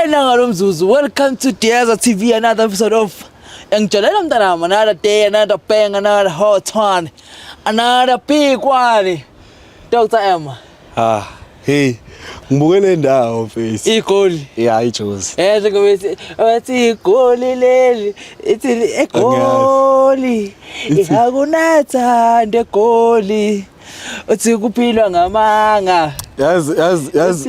Nangalomzuzu, welcome to Diaza TV, another episode of Engjolela Mtanam, another day, another bang, another hot one, another big one. Dr. M. Hey, ngibukele ndawo face. Igoli. Yeah, iJozi. Ngokuthi wathi igoli leli, ithi egoli. Ihakunatha ndegoli. Uthi kuphilwa ngamanga. Yazi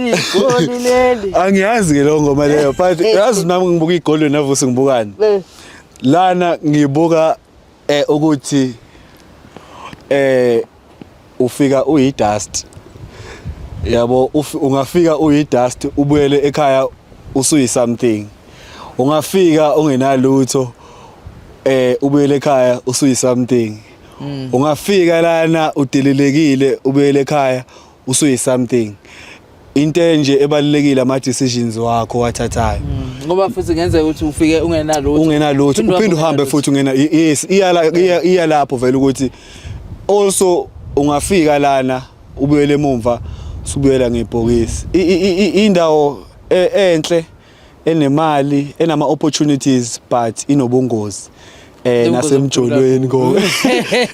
igoli leli. Angiyazi ke lo ngoma leyo, but yazi nami ngibuka igoli navusi ngibukani. Lana ngibuka ukuthi ufika uyidust. Yabo ungafika uyidust ubuyele ekhaya usuyi something. Ungafika ungenalutho ubuyele ekhaya usuyi something. Ungafika lana udelelekile ubuyele ekhaya usuyi something. Into nje ebalekile ama decisions wakho wathathayo. Ngoba futhi ngenzeka ukuthi ufike ungenalutho uphinde uhambe futhi ungena yes iya lapho vele ukuthi also ungafika lana ubuyele emumva subuyela ngebhokisi indawo enhle enemali enama opportunities but inobungozi nasemjolweni ngoba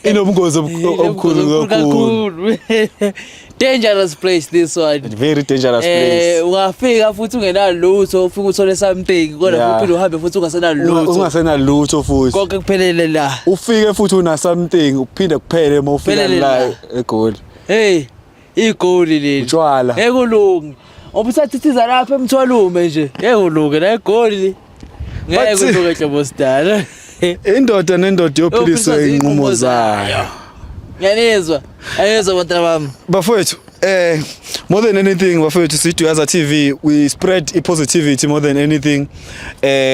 inobungozi obukhulu kakhulu. Dangerous place this one. Very dangerous place. Ungafika futhi ungenalutho ufika uthole something kodwa uphinde uhambe futhi ungasenalutho futhi konke kuphelele la. Ufike futhi una something uphinde kuphele uma ufika la eGoli. Hey, igoli leli. Utshwala. Ekulungi. Ngoba usathithiza lapha emthwalume nje. Ekulungi la eGoli. Ngeke kulunge hlobo sidala. Indoda nendoda yophilisa inqumo zayo. Ngiyezwa. Ayezwa bantwana bami. Bafowethu, more than anything bafowethu siDiaza TV we spread positivity more than anything.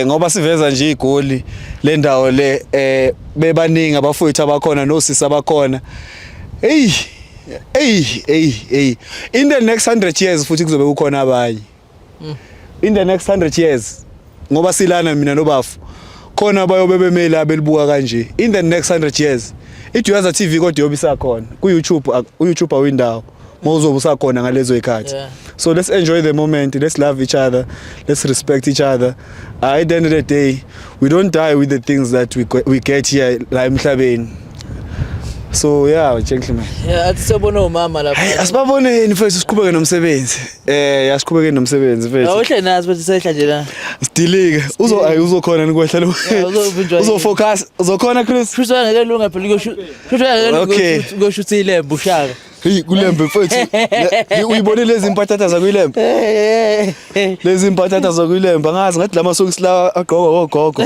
Ngoba siveza nje igoli le ndawo le bebaningi abafowethu abakhona nosisi abakhona. Hey. In the next 100 years futhi kuzobe kukhona abanye. In the next 100 years ngoba silana mina nobafu khona abayobe bemela abelibuka kanje. In the next 100 years iDiaza TV kodwa yobisa khona ku YouTube window mawuzobe usakhona ngalezo ikhathi. So let's enjoy the moment, let's love each other, let's respect each other. At the end of the day we don't die with the things that we get here la emhlabeni. So yeah, gentlemen. Yeah, athi sebona umama lapha. Asibaboneni mfethu siqhubeke nomsebenzi. Yasiqhubeke nomsebenzi mfethu. Awuhle nazi futhi sehla nje la. Sidilike. Uzokhona nikwehla lo. Uzofocus. Uzokhona Chris. Futhi ngeke lunga phela go shoot ilembu ushaka. Hey kulembe mfethu. Uyibone lezi impatata zakuyilembe. Lezi impatata zakuyilembe angazi ngathi lama sokisi la agqoka ogogo.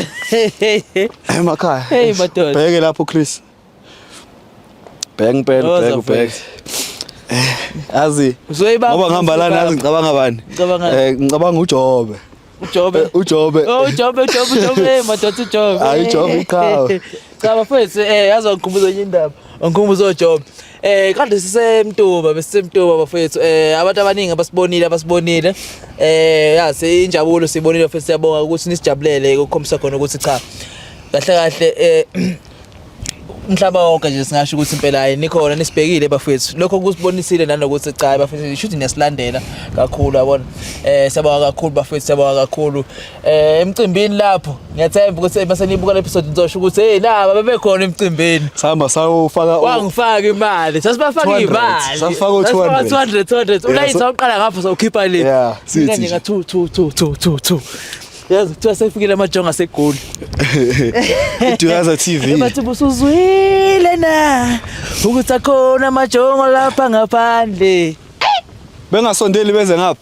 Emakhaya. Hey madoda. Bheke lapho Chris. Bang. Azi ngoba ngihamba lana azi ngicabanga bani? Ngicabanga uJobe. Ujobe madoda uJobe. Hayi uJobe iqhawe. Cha bafethu yazi ngikhumbuza enye indaba. Ngikhumbuza uJobe. Kade sisemtuba bafethu. Abantu abaningi abasibonile. Yazi injabulo sibonile futhi siyabonga ukuthi nisijabulele ukukhombisa khona ukuthi cha. Kahle umhlaba wonke nje singasho ukuthi impela hayi nikhona nisibhekile bafethu lokho kusibonisile nanokuthi cha bafethu shothi niyasilandela kakhulu yabona siyabonga kakhulu bafethu siyabonga kakhulu emcimbini lapho ngiyathemba ukuthi masenibuka le episode nizosho ukuthi hey laba bebekhona emcimbini sihamba sawufaka wangifaka imali sasibafaka imali safaka 200 ulayitha uqala ngapha sawukhipha le sithi nga 2 yazi kuthiwa sefikile amajonga seGoli. iDiaza TV. Bathi busuzwile na ukuthi akhona amajongo lapha ngaphandle. Bengasondeli beze ngapha.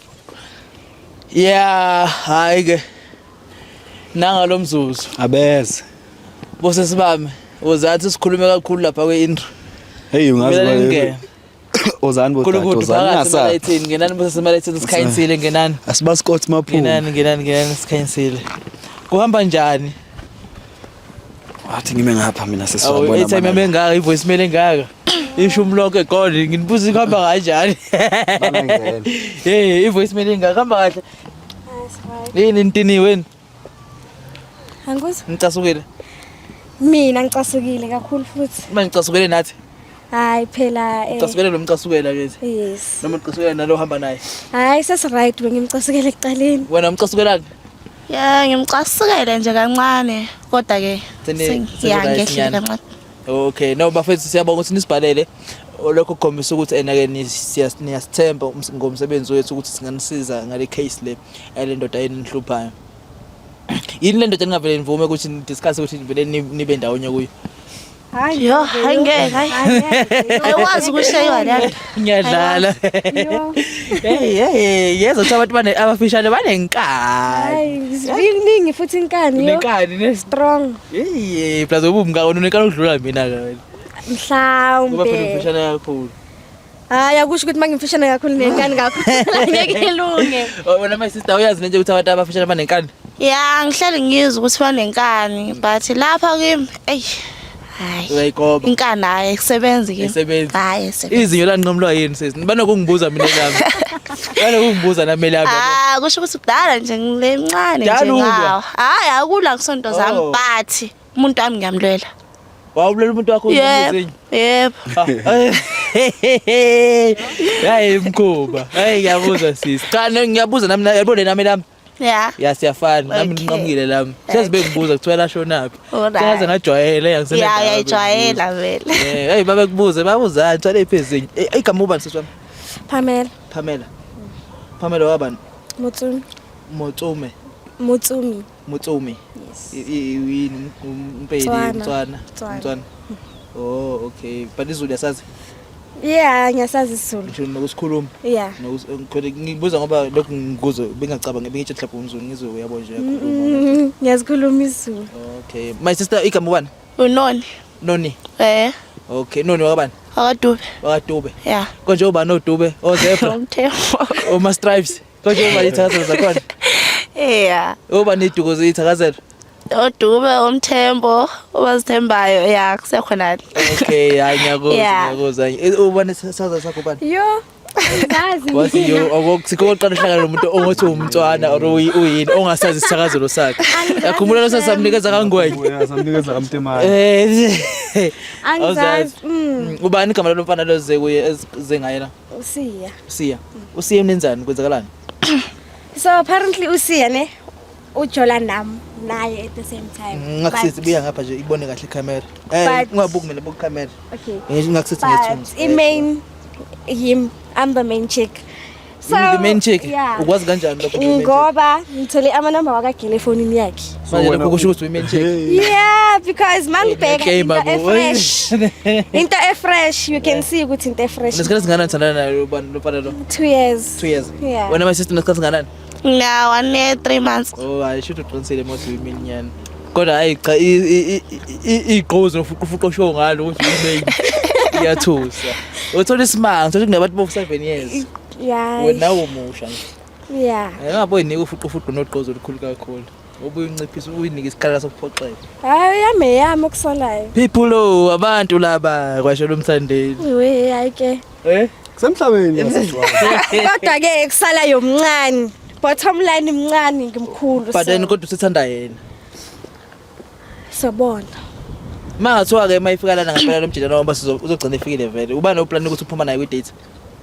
Yeah, hayi ke. Nangalomzuzu. Abeze. Bose sibame. Uzathi sikhulume kakhulu lapha kweintro. Hey ungazi Ozani bothatha Ozani ngasa. Ngenani bose semalethini sikhanyisile ngenani. Asiba Scott maphuma. Ngenani sikhanyisile. Kuhamba njani? Wathi ngime ngapha mina sesiwabona. Ethi mama engaka ivoice mail engaka. Isho umloko eGoli nginibuza ikhamba kanjani. Bangangena. Hey ivoice mail engaka hamba kahle. Yini intiniwe? Angikuzwa. Ngicasukile. Mina ngicasukile kakhulu futhi. Manje ngicasukile nathi. Hayi phela Ucasukela lo mcasukela ke. yes. Noma ucasukela nalo ohamba naye. Hayi sesi right bengimcasukela ekuqaleni. Wena umcasukelani? Ya ngimcasukele nje kancane kodwa ke Sengiyangehlile kancane. Okay, no bafethu siyabonga ukuthi nisibhalele. Lokho kukhombisa ukuthi ake niyasithemba ngomsebenzi wethu ukuthi singanisiza ngale case le ndoda enihluphayo. Yini le ndoda engavele nivume ukuthi discuss ukuthi vele nibe ndawonye kuyo? Hayi Yo, angeke ayikwazi ukushaywa la. Ngiyadlala. Hey, yeza ukuthi abantu abafishane banenkani. Hayi futhi inkani yo. Nenkani ne Strong. Hey, plaza ubumngaka unenkani udlula mina ke. Ngoba phela Mhlawumbe. ufishane kakhulu. Hayi akusho ukuthi mangimfishane kakhulu nenkani kakhulu. Ngeke lunge. Wena my sister uyazi nje ukuthi abantu abafishane banenkani? Ya ngihlale ngizwe ukuthi banenkani but lapha kimi hayi Uyayigoba. inkani hayi kusebenza kimi. Isebenzi. Hayi sebenza. Izinyo laninqomlwa yini sesi? Banokungibuza mina lami. Banokungibuza nami lami. Kusho ukuthi kudala nje ngilemncane nje Kudala ulwa? ngawo. Hayi akula kusonto zami Oh. but umuntu wami ngiyamlwela. Wawulela umuntu wakho Yebo. Yebo. Hayi mkhuba. Hayi ngiyabuza sisi. Cha ngiyabuza nami yabona nami lami. Ya. Ya siyafana nami Okay. ngiqhamukile lami. Siyazibe ngibuza kuthiwa la shonaphi. Alright. Siyaze ngajwayela yangisena. Ya uyayijwayela vele. Hey babekubuze babuzani thwale iphezini. Igama ubani sisi wami? Pamela Pamela. Pamela wabani? Mutsumi. Motsume. Mutsumi. Motsume. Yes. Yini umpedi Tswana. Mtswana. Oh okay. But izulu yasazi Yeah, ngiyasazi isizulu. ngisho nokusikhuluma. Yeah. Khona ngibuza ngoba lokhu ngikuzo bengacabanga bengithi mhlawumbe umzulu ngizwe uyabo nje yakhuluma. Ngiyazikhuluma isizulu. Okay. My sister igama ubani? Unoni. Noni. Okay. Noni wakabani? Akadube. Wakadube. Ya. Konje uba no Dube, ozebra, Umthembo. oma stripes. Konje uba ithakazelo zakhona. Yeah. Uba niduko zithakazelo. Odube umthembo obazithembayo ya kusekhona. Okay, hayi Yeah. ngiyakuzwa. Uba nesaza sakho bani? Yo. Ngazi. Wathi yo akusikho oqala hlangana nomuntu ongothi umntwana or uyini ongasazi isithakazelo sakhe. Yakhumbula lo sasamnikeza kangwenye. Uyasamnikeza kamtemali. Angizazi. Ubani igama lomfana loze kuye ezengayena? Usiya. Usiya emnenzani kwenzakalani? So apparently Usiya ne ujola nam naye at the same time. Ngakusithi biya ngapha nje ibone kahle icamera. But- Ungabuki mina buku camera. Okay. Ngakusithi But ngethunzi. him, I'm the main chick. You the main chick. Yeah. Ukwazi kanjani lokho main chick? Ngoba ngithole amanamba wakagele efonini yakhe. Manje lokho kusho ukuthi main chick. Yeah, because mangibheka Okay, into babu. fresh. Into fresh, you can see ukuthi into fresh. Nesikhathi singana thandana naye ubani lomfana lo? 2 years. 2 years. Yeah. Wena my sister nesikhathi singanani? Now 1 year 3 months. Oh, I should have translated most women nyani. Kodwa hayi cha igqozo nofuqufuqo show ngalo ukuthi imain. Iyathusa. Uthola isimanga, uthola kunabantu bo 7 years. Yeah. Wena umusha nje. Yeah. Ngabe uyinika ufuqufuqo nogqozo olukhulu kakhulu. Ubuye unciphisa uyinika isikhala sokuphoxela. Hayi yami okusolayo. People lo abantu laba kwasho lomthandeni. We ayike. Kusemhlabeni Kodwa ke kusalayo mncane. Bottom line mncane ngimkhulu. But then kodwa usithanda yena. Sobona. Mangathiwa ke mayifika lana ngempela lomjidala ngoba uzogcina efikile vele. Ubani oplan ukuthi uphuma naye kwi date?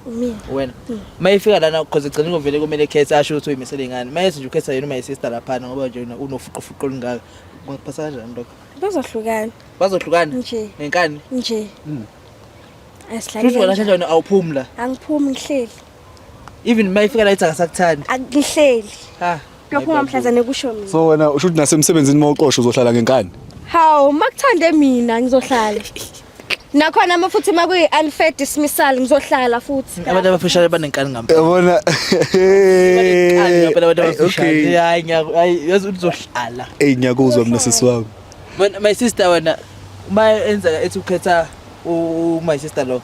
Mina. Wena. Mayifika lana because egcina ngovele kumele ekhethe asho ukuthi uyimisele ngani. Mayethi nje ukhetha yena my sister lapha ngoba nje unofuqufuqo olungaka. Kungaphasa kanjani lokho? Bazohlukana Bazohlukana nje. nenkani. Nje. Futhi wena Asihlali. kanjani awuphumi la. Angiphumi ngihleli. Even mayifika la ithi akasakuthandi. Angihleli. Ha. Kuyophuma mhlazane kusho mina. So wena usho ukuthi nasemsebenzini mawuqosho uzohlala ngenkani? Hawu makuthande mina ngizohlala. Nakhona mafuthi makuyi unfair dismissal ngizohlala futhi. Abantu abafishane banenkani ngempela. Yabona. Ngempela abantu abafishane. Okay. Hayi yazi uzohlala. Ngiyakuzwa mina sisi wami. When my sister wena uma enzeka ethi ukhetha my sister lo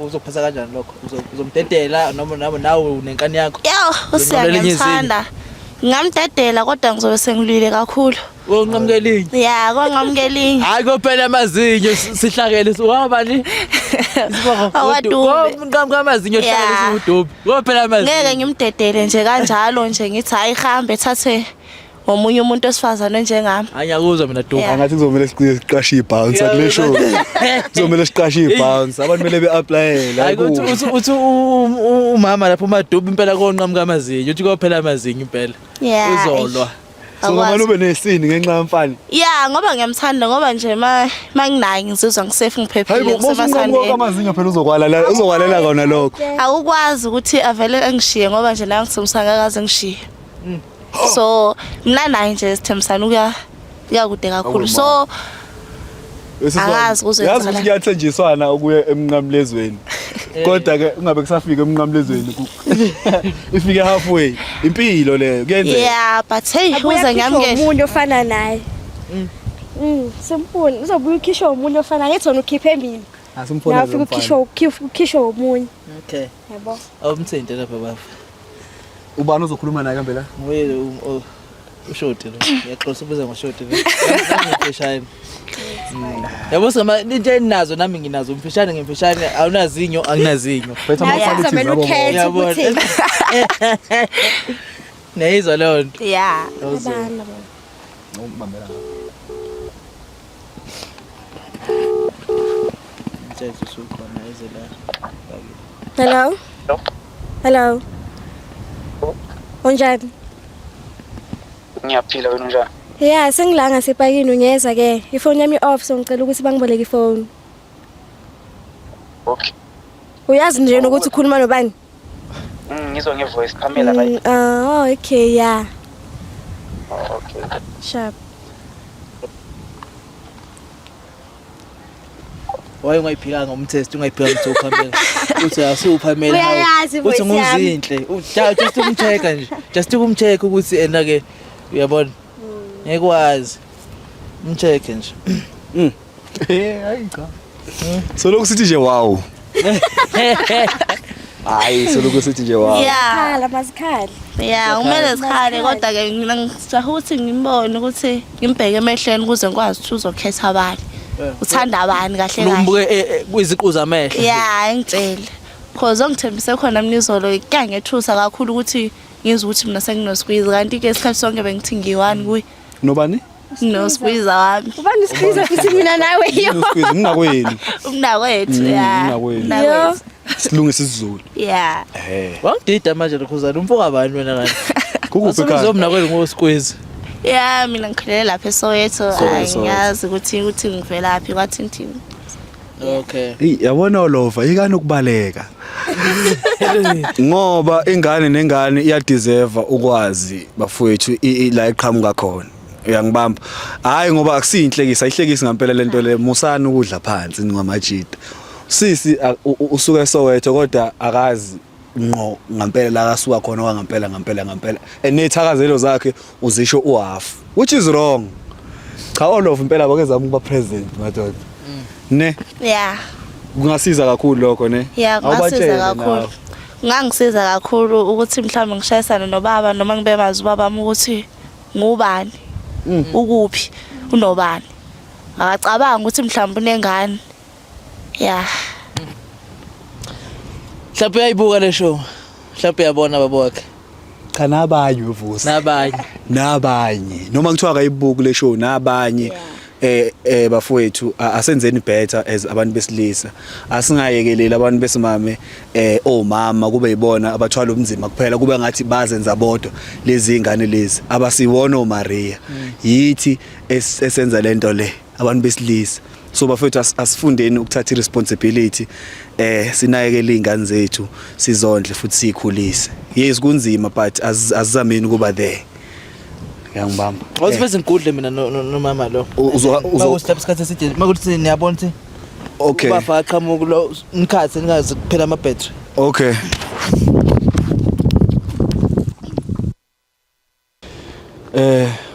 uzophasa kanjani lokho uzomdedela noma nawe unenkani yakho Yo, usiyangithanda. Ngamdedela kodwa ngizobe sengilwile kakhulu. unqamukelinye Ya, kwangamukelinye. hayi kophela amazinyo sihlakele wabani Awadubi. ngamazinyo sihlakele Yeah. siwudubi kophela amazinyo Ngeke ngimdedele nje kanjalo nje ngithi hayi hambe thathe ngomunye umuntu osifazane njengami. Anyakuzwa mina Duka. Yeah. Angathi kuzomela siqashe ibounce kule show. Kuzomela siqashe ibounce. Abantu mele beapplyela. Hayi uthi umama lapho uMadubi impela konqamuka amazinyo uthi kophela amazinyo impela. Yeah. Uzolwa. So manje ube nesini ngenxa yamfani. Yeah, ngoba ngiyamthanda ngoba nje manginayi ngizizwa ngisafe ngiphephile Hayibo kusemasandeni. amazinyo phela uzokwalela kona lokho. Awukwazi ukuthi avele engishiye ngoba nje la ngithembisana akaze ngishiye. So mina naye nje sithembisana kuyakude kakhulu. So angazi yazi ukuthi kuyathenjiswana ukuya emnqamlezweni. Kodwa ke ungabe kusafika emnqamlezweni ifike halfway impilo leyo kuyenzeka. Yeah, but hey uze ngiyamke umuntu ofana naye. Simple uzobuya ukhisha umuntu ofana ngathi wena ukhiphe mina. Asimfona Ufika ukhisha umuntu. Okay. Yabo. Awumthinte lapha baba. Ubani uzokhuluma naye kambe la? Ngoye ushoti lo. Yaxoxa ubuza ngoshoti lo. Ngifishane. Yabo sema into eninazo nami nginazo umfishane ngimfishane awunazinyo anginazinyo. Betha Yazi mina ukhetha ukuthi Neyizwa leyo nto. Yeah. abana. Ubambela. Mthetho usukhona ezela. Hello? Hello. Unjani? Ngiyaphila wena unjani? Yeah, sengilanga sepakini unyeza ke. Ifone yami off so ngicela ukuthi bangiboleke ifone. Okay. Uyazi nje ukuthi ukhuluma nobani? Ngizwa ngevoice Pamela right? Oh, okay, yeah. Oh, okay. Sharp. Waye ungayiphika ngomtest ungayiphika ngomthophamela. Uthi asuphamela. Uyayazi Uthi voice yami. nguzinhle. Just ukumcheka nje. Just ukumcheka ukuthi ena ke uyabona. Ngeke wazi. Umcheke nje. Hayi cha. So lokho sithi nje wow. Hayi so lokho sithi nje wow. Yeah. Khala masikhala. Yeah, kumele sikhale kodwa ke mina ngijaha ukuthi ngimbone ukuthi ngimbheke emehlweni ukuze ngikwazi ukuthi uzokhetha abani. Uthanda abani kahle kahle. Lumbuke kuyiziqu zamehlo. Yeah, ngitshela. Because ongithembise khona mnizolo kuyangethusa kakhulu ukuthi ngizwe ukuthi mina senginosqueeze kanti ke isikhathi sonke bengithi ngiyiwani kuyi. Nobani? Nosqueeze wami. Ubani isikhwiza futhi mina nawe yo. Squeeze mina kwenu. Umnakwethu, yeah. umnakwethu. Umnakwethu. Silungisa isiZulu. Yeah. Wangidida manje lokhuzana umfoka bani wena kanti? Kukuphi ekhaya? Uzomna kwenu ngosqueeze. Yeah, mina ngikhulele lapha eSoweto. Ngiyazi ukuthi ngivelaphi kwaThintini. Okay. Hey yabona Olova ikani ukubaleka. Ngoba ingane nengane iyadeserve ukwazi bafowethu la iqhamuka khona. Uyangibamba. Hayi ngoba akusinhlekisa ihlekisi ngempela lento le musana ukudla phansi ngamajita. Sisi usuka eSoweto kodwa akazi ngqo ngempela la kasuka khona ngampela enethakazelo zakhe uzisho uhalf which is wrong. Cha Olova impela bakezama ukuba present madoda. Ne? Yeah. Kungasiza kakhulu lokho ne? Yeah, kungasiza kakhulu. Ngangisiza kakhulu ukuthi mhlawumbe ngishayisana nobaba noma ngibemazi ubaba ukuthi ngubani. Ukuphi unobani. Akacabanga ukuthi mhlawumbe unengane. Yeah. Mhlawumbe uyayibuka le show. Mhlawumbe uyabona babo wakhe. Cha nabanye uvusa. Nabanye. Noma kuthiwa akayibuki le show nabanye. Bafowethu asenzeni better as abantu besilisa. Asingayekeleli abantu besimame omama kube yibona abathwala ubunzima kuphela kube ngathi bazenza bodwa lezi ingane lezi abasiwona oMaria. Yithi esenza lento le abantu besilisa. So bafowethu asifundeni ukuthatha iresponsibility sinayekele izingane zethu sizondle futhi sikhulise. Yes kunzima but azizameni kuba there. Ngiyangibamba. Awusifeze ngikudle mina nomama lo. Uzostep isikhathi eside makuthi niyabona ukuthi okay. Bafaka qhamuku lo nikhathe ningazi kuphela ama battery. Okay.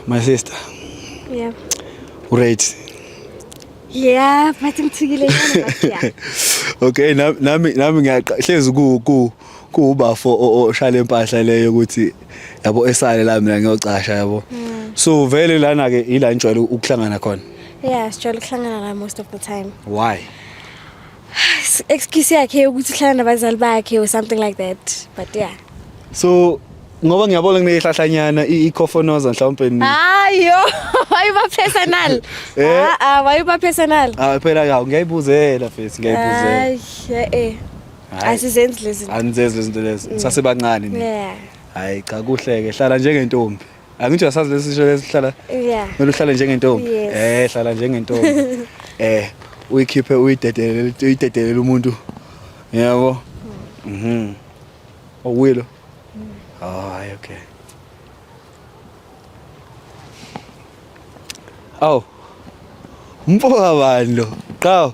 My sister. Yeah. Right. Yeah, bathi ngithikile yona. Okay, nami ngiyahlezi kubafo oshala empahla leyo ukuthi yabo esale la mina ngiyocasha yabo. So vele lana ke ila njalo ukuhlangana khona. Yeah, sijole ukuhlangana la most of the time. Why? Excuse yakhe ukuthi hlala nabazali bakhe or something like that. But yeah. So ngoba ngiyabona kunehlahlanyana ikhofonoza mhlawumbe Hayo, wayiba personal. Wayiba personal. phela yawo ngiyayibuzela mfethu ngiyayibuzela. Hayi, asizenzi lezi. Anzenze lezi zinto lezi sasebancane ni. Yeah. Hayi cha kuhleke hlala njengentombi. Angithi uyasazi lesisho lesihlala. Yeah. Kumele uhlale njengentombi. Hlala njengentombi. Uyikhiphe uyidedelele umuntu. Yabo. Owilo. Hayi okay. Aw. Mfoka bani lo? Cha.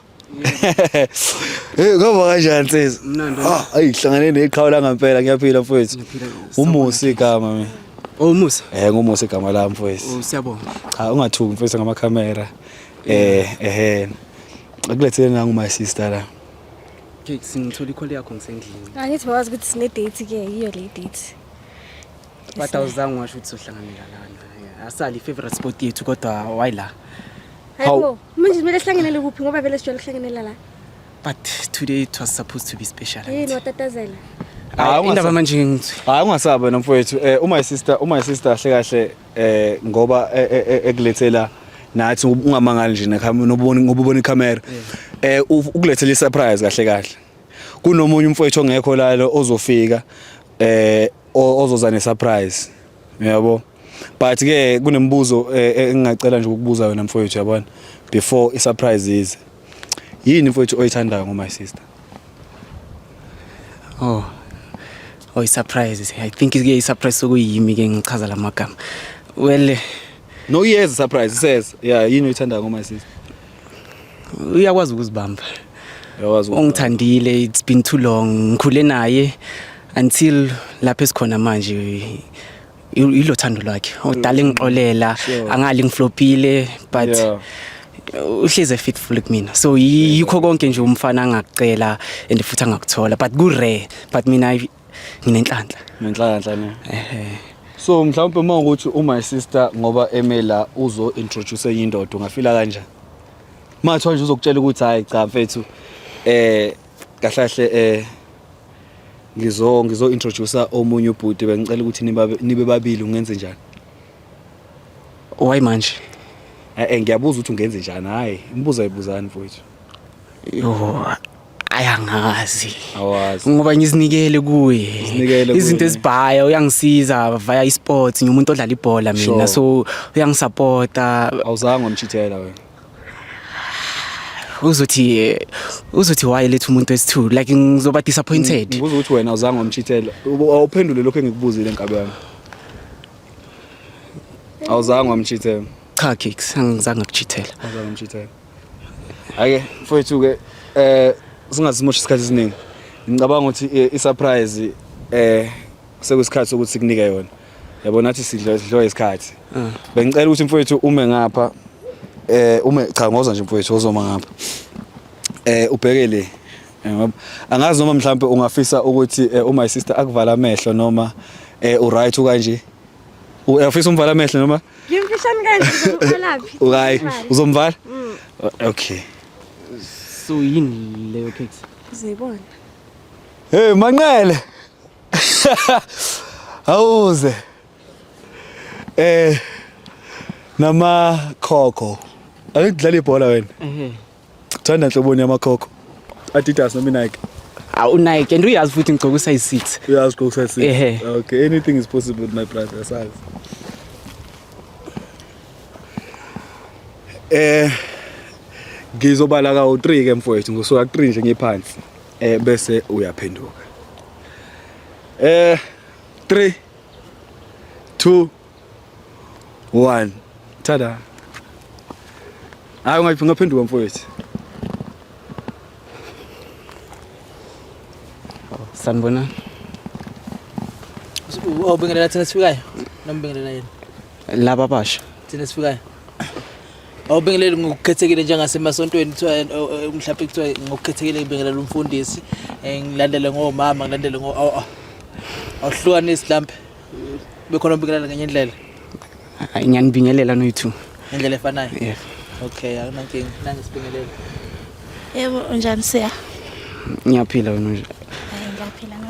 Ngoba kanjani nsizwa? Ayihlangane neqhawe ngempela ngiyaphila mfowethu. Umusi igama mina. Umusa? Ngumusi igama lami mfowethu. Siyabonga. Cha ungathuki mfowethu ngamakhamera. Akulethele nangu my sister la. Ke singithola ikhole yakho ngisendlini. Angithi bawazi ukuthi sine date ke yiyo le date. Batawuzange washo ukuthi sohlanganela lana. Asali favorite spot yethu kodwa why la? Hayibo, manje kumele sihlanganele kuphi ngoba vele sijwayele ukuhlanganela la. But today it was supposed to be special. Yini watatazela? Indaba manje ngithi ungasaba nomfowethu my sister kahle kahle ngoba ekulethela nathi ungamangali nje ngobubona ikhamera ukulethela isurprise kahle kahle kunomunye umfowethu ongekho lalo ozofika ozoza nesurprise yabo but ke kunembuzo engingacela nje ukubuza wena mfowethu yabona before isurprise is yini mfowethu oyithandayo ngoma sister surprise. I think it's a surprise sokuyimi ke ngichaza lamagama. Well, no yes surprise says yini oyithandayo ngoma sister uyakwazi ukuzibamba. Uyakwazi ongithandile, it's been too long. Ngikhule naye until lapha esikhona manje ilo thando lakhe. Udala ngixolela, angali ngiflopile but uhleze faithful kumina. So yikho konke nje umfana angacela and futhi angakuthola but ku rare but mina nginenhlanhla ne. So mhlawumbe mawukuthi my sister ngoba emela uzo introduce indoda ungafila kanjani? Mathiwa nje uzokutshela ukuthi hayi cha mfethu kahlahle ngizo introduce omunye ubhuti bengicela ukuthi nibe babili ungenze njani? Why manje? Ngiyabuza ukuthi ungenze njani hayi imibuzo ayibuzani mfowethu. Ayangazi. Awazi. Ngoba ngizinikele kuye. Izinto ezibhaya uyangisiza via esports umuntu odlala ibhola mina so uyangisupporta. Awuzange wamchithela wena. Uzothi why lethu umuntu wesithu like ngizoba disappointed. Ngibuza ukuthi wena awuzange wamchithela. Awuphendule lokho engikubuzile enkabe yami. Awuzange wamchithela. Cha kicks angizange ukuchithela. Awuzange wamchithela. Ake mfowethu ke singasimosha isikhathi esiningi. Ngicabanga ukuthi isurprise sekuyisikhathi sokuthi sikunike yona. Yabona nathi sidlo isikhathi. Bengicela ukuthi mfowethu ume ngapha cha ngoza nje mfowethu ozoma ngapha. Ubhekele. Angazi noma mhlambe ungafisa ukuthi my sister akuvala amehlo noma uright ukanje. Uyafisa umvala amehlo noma? Ngimfishani kanje uzoqalaphi? Uray uzomvala? Okay. So yini leyo cakes? Uzibona. Hey Manqele. Awuze. Nama khokho. Akudlala ibhola wena? Thanda nhloboni yamakhokho. Adidas noma Nike? Nike and uyazi futhi ngigcoka size 6. Uyazi ngigcoka size 6. Okay, anything is possible with my brother size. Ngizobala ka u3 ke mfowethu ngosuka ku3 nje ngephansi bese uyaphenduka 3 2 1 tada hayi ungaphenduka mfowethu sanibona Ubingelela thina sifikayo noma ubingelela yena laba basha thina sifikayo Awubingelele ngokukhethekile njengasemasontweni kuthiwa mhlawumbe kuthiwa ngokukhethekile ngibingelela umfundisi ngilandele ngomama ngilandele awuhlukanisi mhlawumbe bekhona ubingelela ngenye indlela ngiyanibingelela no2 indlela efanayo yeah okay akunankinga nangisibingelela Yebo unjani siya? Ngiyaphila wena nje Ngiyaphila no.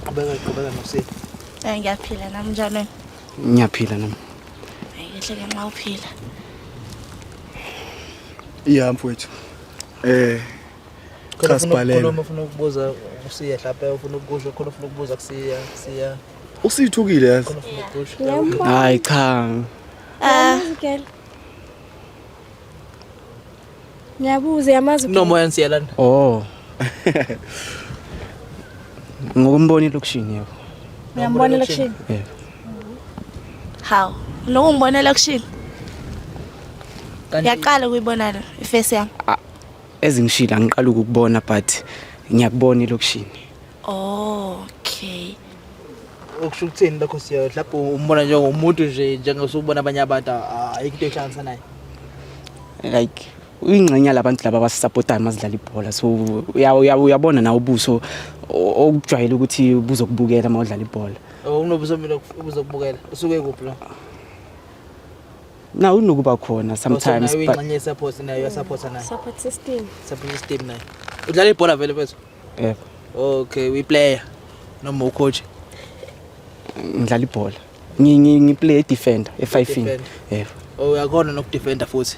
Qhubeka nokusiya. Ngiyaphila nami njani? Ngiyaphila nami. Ngihle ke nxa uphila. Yeah mfowethu. Kasibhalela. Khona ufuna ukubuza usiya mhlawumbe ufuna ukusho khona ufuna ukubuza kusiya. Usithukile yazi. Khona ufuna ukusho. Hayi cha. Ngiyamuzikela. Ngiyabuza yamazi. Nomoya nsiyalana. Oh. Ngokumbona elokushini yabo. Ngiyambona election. Yebo. How? Nokungibona election. Ngiyaqala ukuyibona iface yami. Ezingishila ngiqala ukukubona but ngiyakubona elokushini. Okay. Okusho ukuthini lokho siya mhlawumbe umbona njengomuntu nje njengasubona abanye abantu ayikho into ehlanganisa naye. Like uyingxenye labantu laba abasupportayo mazidlala ibhola so uyabona nawo ubuso okujwayele ukuthi buzokubukela mawudlala ibhola. Unobuso mina ubuzokubukela usuke kuphi lo? Na unokuba khona sometimes but ingxenye support nayo uyasupporta nayo. Support system. Support system nayo. Udlala ibhola vele mfethu? yebo Okay, we player noma ucoach. ngidlala ibhola. Ngiplay defender e5. Yebo. Oh uyakhona nokudefenda futhi.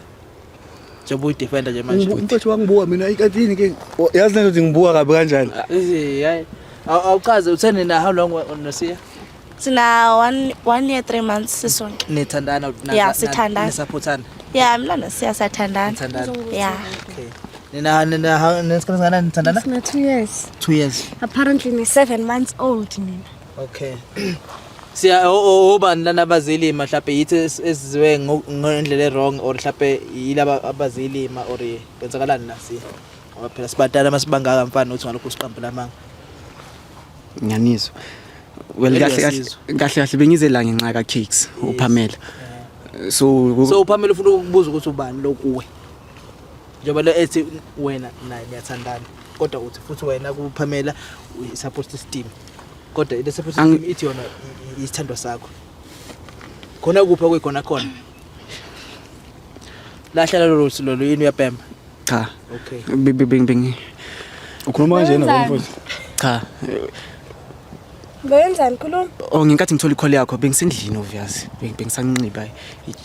Njengoba uyidefender nje manje. Mfowethu wangibuka mina ikatini ke. Yazi lento ukuthi ngibuka kabi kanjani. Hayi. Awuchaze uthene na how long nosiya? Sina 1 year 3 months sisonke. Nithandana Yeah, sithandana. Nisupportana. Yeah, mina nosiya sathandana. Nithandana. Yeah. Okay. Nina nesikhathi ngana nithandana? Sina 2 years. 2 years. Apparently ni 7 months old mina. Okay. Siya obani lana abazilima mhlawumbe yithi esiziwe ngendlela wrong or mhlawumbe yilaba abazilima or kwenzakalani la siya. Ngoba phela sibadala masibangaka mfana uthi ngalokho siqambe lamanga. Ngiyanizwa. Well kahle bengize la ngenxa ka cakes uPamela. So uPamela ufuna ukubuza ukuthi ubani lokuwe. Njengoba lo ethi wena naye niyathandana. Kodwa uthi futhi wena kuPamela uyi-support system. Kodwa ile support system ithi yona isithando sakho. Khona kuphi okuyikhona khona? Lahla lolo yini uyapemba? cha. Okay. Bengi Ukhuluma kanjena mfowethu. cha. Ngenzani khuluma? Oh ngenkathi ngithola icall yakho bengisendlini obvious. Bengisanqiba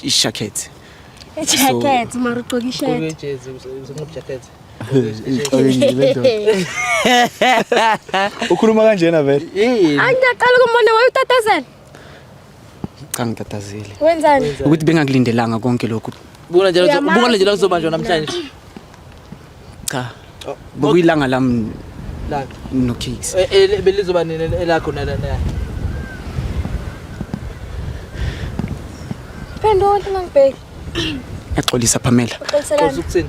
i-jacket. Jacket mara ugqoka i-shirt. Ujezi usenqoba jacket. Ukhuluma kanjena vele. Yini? Angiyaqala ukumbona wayetatazela. Cha ngitatazile. Wenzani? Ukuthi bengakulindelanga konke lokhu. Bukona nje la kuzobanjwa namhlanje. Cha. Bokuyilanga lami La. no cakes. Belizoba nini elakho nala. Phendula ngangibheki. Yaxolisa Pamela. Uqoliselana. Ukuthini?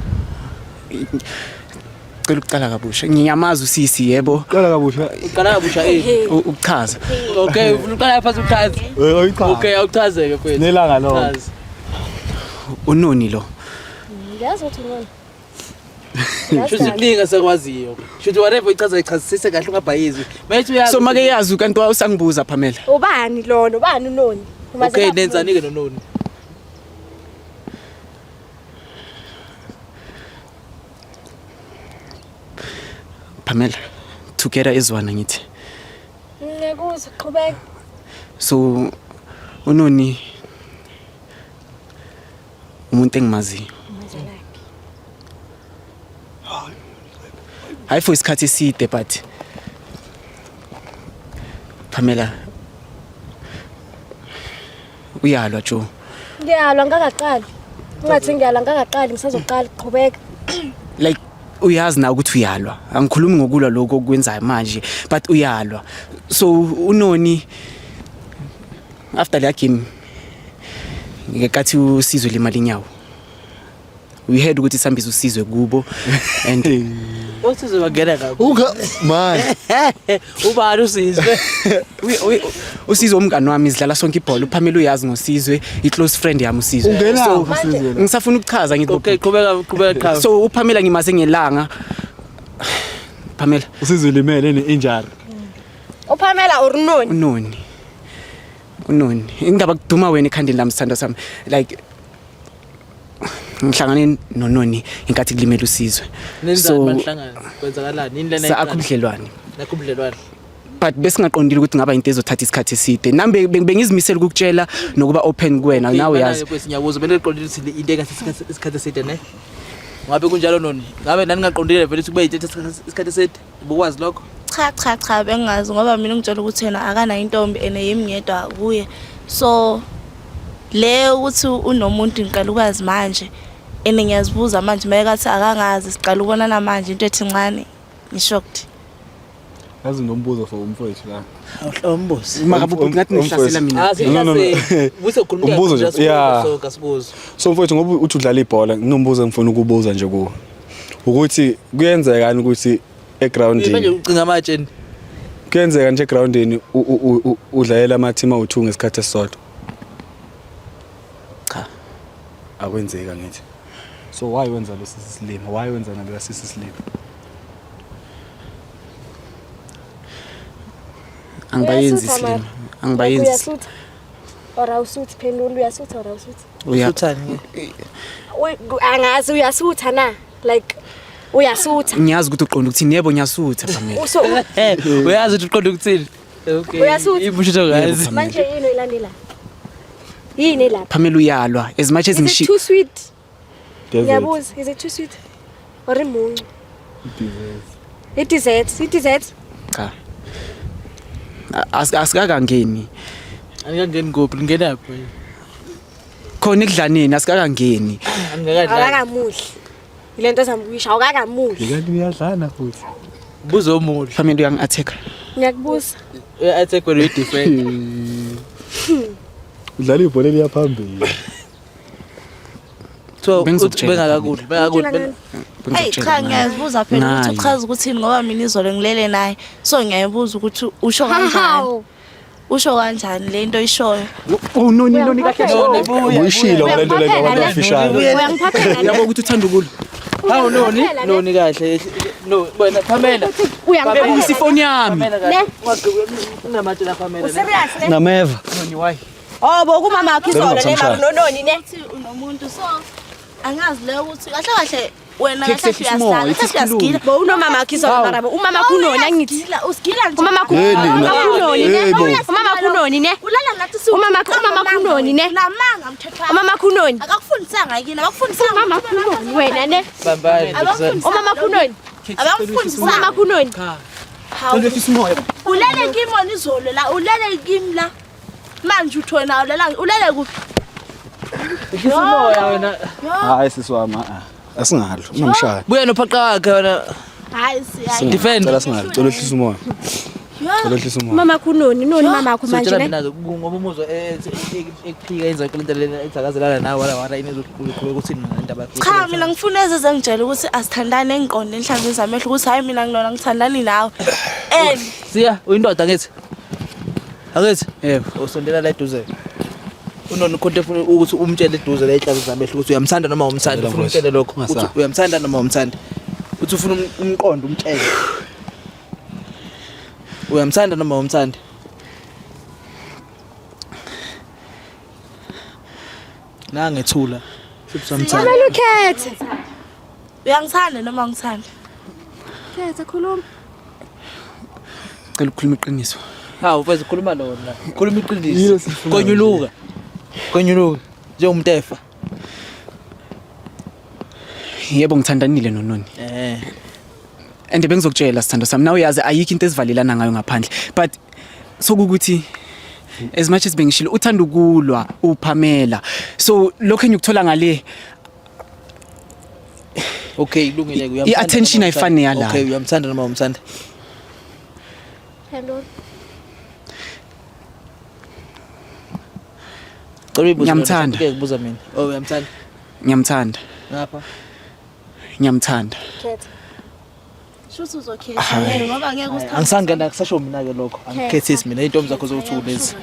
Cela ukuqala kabusha. Ngiyamazi usisi yebo. Qala kabusha. Uqala kabusha Ukuchaza. Okay, ufuna uqala phansi uchaze. Oyicha. Okay, awuchazeke mfethu. Nelanga lo. Chaza. Unoni lo. Ngiyazi ukuthi ngone. Shuthi kuningi sekwaziyo. Shuthi whatever ichaza ichazisise kahle ungabhayizi. Manje uyazi. So make yazi kanti wawusangibuza Pamela. Ubani lona? Ubani unoni? Okay, nenzani ke nononi? Pamela. Together izwana ngithi. Ngiyakuzwa qhubeka. So unoni umuntu engimaziyo. Hayi for isikhathi eside but Pamela uyalwa Jo. Ngiyalwa ngakaqali. Ungathi ngiyalwa ngakaqali ngisazoqala qhubeka. Like uyazi na ukuthi uyalwa. Angikhulumi ngokulwa lokho okwenzayo manje but uyalwa. So unoni after that game ngekathi usizwe lemali nyawo. We heard ukuthi sambiza usizwe kubo and Usizwe bagena kabi. Man. Ubani usizwe? usizwe umngani wami sidlala sonke ibhola uPamela uyazi ngosizwe i-close friend yami usizwe. Ungena Ngisafuna ukuchaza ngithi Okay, qhubeka cha. so uPamela ngimaze ngelanga Pamela usizwe limele ne-injury. uPamela or unoni? Unoni indaba kuduma wena ekhandeni lami sithando sami like ngihlangane nononi inkathi kulimela usizwe Nenzani manihlangana? Kwenzakalani? Indlela sa akubudlelwane nakubudlelwane. but besingaqondile ukuthi ngaba into ezothatha isikhathi eside nami bengizimisela ukukutshela nokuba open kuwena nawe yazi ngiyabuza bese liqondile ukuthi into engathi isikhathi eside ne ngabe kunjalo noni ngabe nani ngaqondile vele ukuthi kube ithatha isikhathi eside ubukwazi lokho cha bengazi ngoba mina ngitshela ukuthi yena akana intombi eneyimi ngedwa kuye so le ukuthi unomuntu ngiqala ukwazi manje ngiyazibuza manje mayekathi akangazi siqala ukubonana manje into ethi ncane ngishocked yazi nombuzo for umfowethu la umbuzo makabuku ngathi nihlasela mina buse ukhuluma umbuzo nje so kasibuzo so mfowethu ngoba uthi udlala ibhola nginombuzo engifuna ukubuza nje kuwe ukuthi kuyenzeka kanti ukuthi egroundini manje ucinga amatshe kuyenzeka nje egroundini udlalela ama team awu2 ngesikhathi esisodwa cha akwenzeka ngithi so why wenza lo sisisilima why wenza nalo sisisilima angibayenzi isilima angibayenzi uyasutha or awusuthi phendula uyasutha or awusuthi usuthani angazi uyasutha na like uyasutha ngiyazi ukuthi uqonda ukuthini yebo ngiyasutha Pamela uyazi ukuthi uqonda ukuthini okay Uyasutha? ibusho ngazi manje yini oyilandela yini lapha Pamela uyalwa as much as is it too sweet David ngiyabuza is it too sweet or imuncu it is cha asikakangeni angangeni ngophi lingenaphi khona ekudlaneni asikakangeni angakadla awakamuhle ilento ezamkuyisha awakamuhle kanti uyadlana futhi buzo omuhle Pamela uyangi-attack ngiyakubuza attack wena different udlala ibhola liyaphambili so Bengizokutshela. bengakakudla hey cha ngiyazibuza phela ukuthi uchaza ukuthini ngoba mina izolo ngilele naye so ngiyayibuza ukuthi usho kanjani usho kanjani lento ishoyo oh noni kahle uyishilo ngalento lento abantu official uyangiphathela yabo ukuthi uthanda ukula hawu noni kahle no wena Pamela bebuyisa ifoni yami unamatshe la Pamela serious nameva noni why oh kumama wakho izolo ne makunononi ne uthi unomuntu so angazi leyo ukuthi kahle wena Take kahle it small, uyahlala it is kahle uyasigila bo unomama wakho izolo marabo umama kunoni angithi usigila nje umama kunoni ne Yebo. umama kunoni ne ulala ngathi si umama kunoni ne namanga mthethwa umama kunoni akakufundisanga yini abakufundisanga umama kunoni wena ne bambani umama kunoni umama kunoni ulele kimi izolo la ulele kimi la manje uthona ulele kuphi isimoya wena hayi siswama asingalo unomshaya buya nophaqa wakhe wena hayi siyayi defend cela singalo cela ehlisa umoya cela ehlisa umoya umama kunoni noni mama wakho manje sitshela ne mina ngoba umuzwa ekuphika yenza lento lena ethakazelana nawe wala inezokhuleka ukuthi indaba cha mina ngifuna ezengitshela ukuthi asithandane engiqonde enhlanzeni zamehlo ukuthi hayi mina nginona ngithandani nawe siya uyindoda ngithi akithi yebo usondela la eduze unona ukhonto ufuna ukuthi umtshele eduze la enhlanzi zamehlo ukuthi uyamthanda noma umthanda ufuna umtshele lokho ukuthi uyamthanda noma umthanda uthi ufuna umqondo umtshele uyamthanda noma umthanda nangethula futhi samthanda Mama ukhethe uyangithanda noma ngithanda khetha khuluma cela ukukhuluma iqiniso hawu mfethu khuluma lona khuluma iqiniso konyuluka njengomtefa yebo ngithandanile nononi and bengizokutshela sithando sami nawe uyazi ayikho into esivalelana ngayo ngaphandle but sokukuthi as much as bengishilo uthanda ukulwa uPamela so lokho engikuthola ngale okay kulungile uyamthanda i-attention ayifani yala okay uyamthanda noma umthanda hello Ngiyamthanda. Kubuza mina. Oh uyamthanda. ngiyamthanda Ngapha. ngiyamthanda khetha shuthi uzokhetha yena ngoba ngeke usithande Angisangena kusasho mina ke lokho. Angikhethisi mina intombi zakho zokuthula lezi.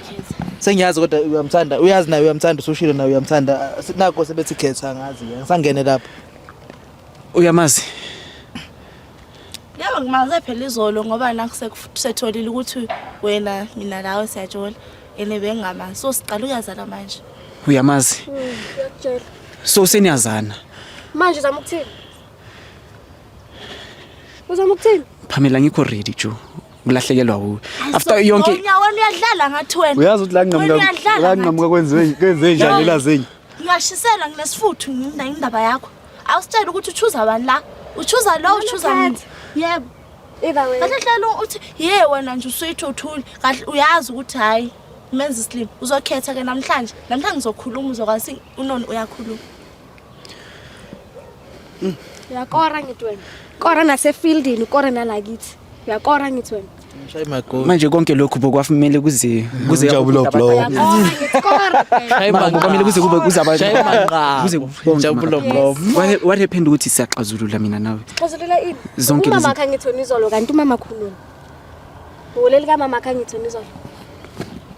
Sengiyazi kodwa uyamthanda. Uyazi naye uyamthanda usushilo naye uyamthanda. Nako sebethi khetha angazi. Angisangene lapho. uyamazi yaba ngimaze phela izolo ngoba nakusetholile ukuthi wena mina lawe siyajona ene bengingamazi so siqala uyazana manje uyamazi ngiyakutshela so seniyazana manje uzama ukuthini uzama ukuthini Pamela ngikho ready jo kulahlekelwa wuwe after yonke Unyawo uyadlala ngathi wena. Uyazi ukuthi la ngingamuka kwenze njani la zenye. Ngashisela nginesifuthu ngindaba yakho. Awusitshela ukuthi uchuza bani la? Uchuza lo uchuza mina. Yebo. Either way. Kahle hlelo uthi ye wena nje usuyithi uthuli. Kahle uyazi ukuthi hayi menza slim. Uzokhetha ke namhlanje. Namhlanje ngizokhuluma uzokwazi unoni uyakhuluma. Uyakora ngithi wena. Kora nasefieldini, ukora nalakithi. Uyakora ngithi wena. Shayi magoli. manje konke lokhu bokwafumele kuze Jabulo blow. Uyakora ngithi kora. Shayi kwamele kuze aba Shayi manqa. kuze Jabulo blow. what happened ukuthi siyaxazulula mina nawe Xazulela ini? Zonke lezi- Umama akhe ngithona izolo kanti umama khuluma. Uleli ka mama akhe ngithona izolo.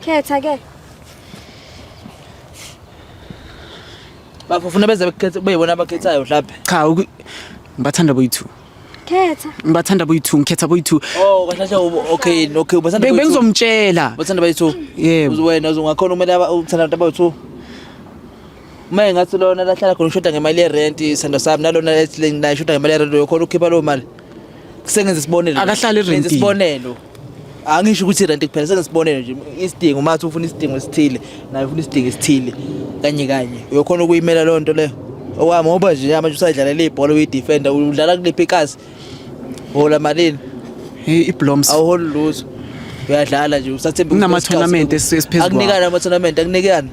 Khetha ke. Bafuna beze bekhethe beyibona abakhethayo mhlawumbe. cha ngibathanda boyi2 Khetha. ngibathanda boyi2 ngikhetha boyi2 Oh kahle okay bathanda bengizomtshela bathanda bayithu. Yebo. Wena ungakhona umele uthanda abantu abayithu. Uma ngathi lona lahlala khona ushoda ngemali yerent isando sami nalona la ishoda ngemali yerent yokhona ukhipha lo mali. Kusengenza isibonelo. Akahlali erentini. Ngenza isibonelo. Angisho ukuthi irent kuphela sengenza isibonelo nje isidingo mathi ufuna isidingo esithile naye ufuna isidingo esithile kanye uyokhona ukuyimela lonto leyo. Owami ngoba nje manje usadlalela ibhola uyidefender udlala kulephi ikasi. Hola malini ibloms awuholi lutho. Uyadlala nje usathemba Kunama tournament esiphezulu. Akunikana ama tournament akunikani.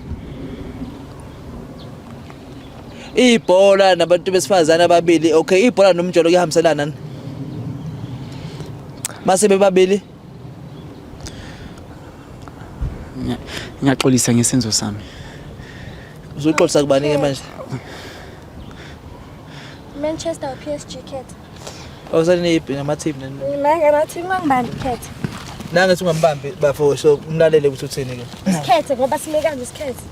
Ibhola nabantu besifazana ababili okay ibhola nomjolo kuyahambiselana nani? Mase bebabili ngiyaxolisa ngesenzo sami uzoxolisa kubani ke manje? Manchester PSG khetha. Awusani ipi nama team nani? Mina ngathi ngibambi khetha. Nangathi ungambambi bafo so umlalele ukuthi uthini ke. Khethe ngoba sinekanje isikhethe.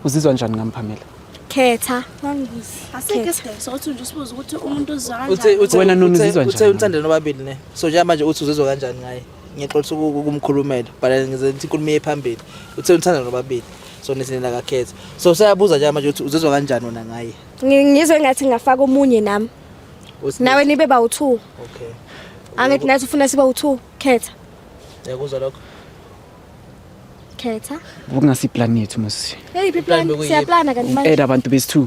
uzizwa njani ngamphamela Khetha. Ngangibuzi. Asike isidingo sokuthi nje usibuze ukuthi umuntu uzwa Uthe kanjani. Wena Noni uzizwa njani? Uthe unthandana nobabili ne. So nje manje uthi uzizwa kanjani ngaye? Ngiyaxolisa ukumkhulumela but ngize ngithi inkulumo ephambili. Uthe unthandana nobabili. So nesina kakhetha. So siyabuza nje manje uthi uzizwa kanjani wona ngaye? Ngizwe ngathi ngafaka omunye nami. Nawe nibe bawu2. Okay. Angithi nathi ufuna siba u2. Khetha. Yakuzwa lokho. Khetha. ukungasi plan yethu mos Hey plan siyaplana kanti manje. add abantu besi2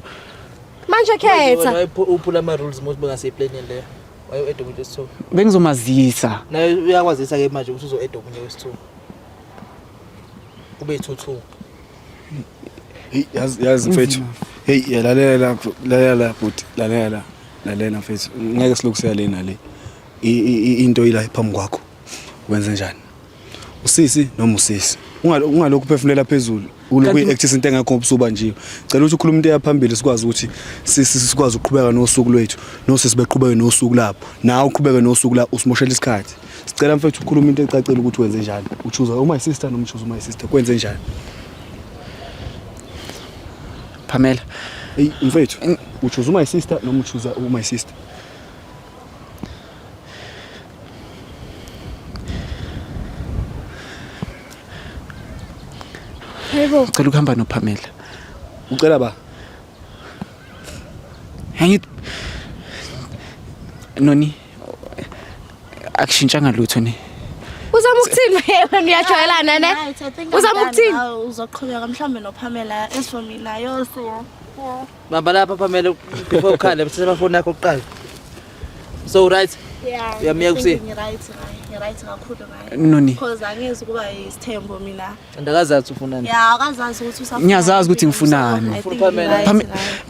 Manje khetha. Uphula ama rules most bengase plan le. Wayo edo umuntu wesi2. bengizomazisa Naye uyakwazisa ke manje ukuthi uzo edo umuntu wesi2. Kube 2-2. Hey yazi mfethu. Hey lalela but lalela mfethu. Ngeke silokusela lena le. Into ila phambi kwakho. Wenze njani? Usisi noma usisi. Ungalokhu uphefumulela phezulu. Uloku actisa into engekho ubusuba nje. Cela ukuthi ukhulume into yaphambili sikwazi ukuthi sikwazi ukuqhubeka nosuku lwethu. Nosisi beqhubeke nosuku lapho. Nawe uqhubeke nosuku la usimoshela isikhathi. Sicela mfethu ukhulume into ecacile ukuthi wenze njani. Uchuza uma sister noma uchuza uma sister kwenze njani? Phamela Hey mfethu uchuza uma sister noma uchuza uma sister. Yebo. ucela ukuhamba noPhamela Ucela ba? Hangithi Noni akushintshanga lutho ne Uzama ukuthini wena uyajwayelana ne? Uzama ukuthini? Uzoqhubeka mhlawumbe noPhamela as for mina yose. Bamba lapha Phamela before ukhale bese bafona yakho kuqala. So right. Yeah. Uyamiya kusi. Right kakhulu ngaye. Noni Because angezi kuba isithembo mina. Andakazathi ufunani. Ya akazazi ukuthi usafuna. Ngiyazazi ukuthi ngifunani. Phamela.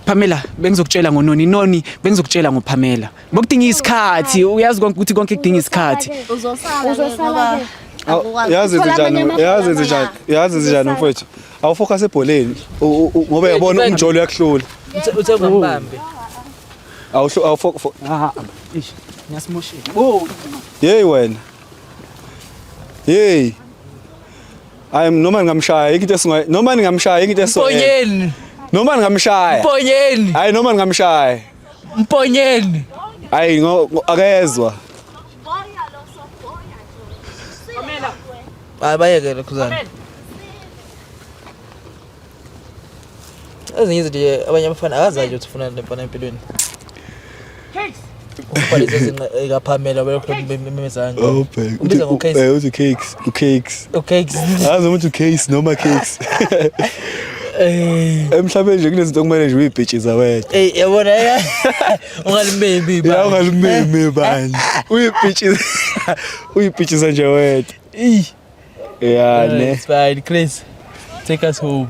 Phamela bengizokutshela ngoNoni Noni bengizokutshela ngoPhamela bokudinga isikhathi uyazi konke ukuthi konke kudinga isikhathi Uzosala ke. Yazi njani mfethu? Awufocus ebholeni ngoba yabona umjolo uyakuhlula. Uthe ungambambi. Awufocus. ish ngiyasimoshela Hey wena. Hey. Noma ngamshaya into esingayi noma ningamshaya into esingayi. Mponyeni. Noma ningamshaya. Mponyeni. Hayi noma ningamshaya. Mponyeni. Hayi akezwa. Bayekele khuzana. Ezinye izinto abanye abafana akazayo ukuthi ufuna lempana empilweni. Ubhalisa zingaphamela belokho Oh bhek. Ubiza ngo-cakes. Uthi cakes, cakes. Okay. Azi ukuthi cakes noma cakes. Emhlabeni nje kunezinto okumele nje uyibhitshiza wena. Yabona ungalimembi Ya ungalimeme bani. Uyibhitshiza nje wena. Yeah, ne. It's fine, Chris. Take us home.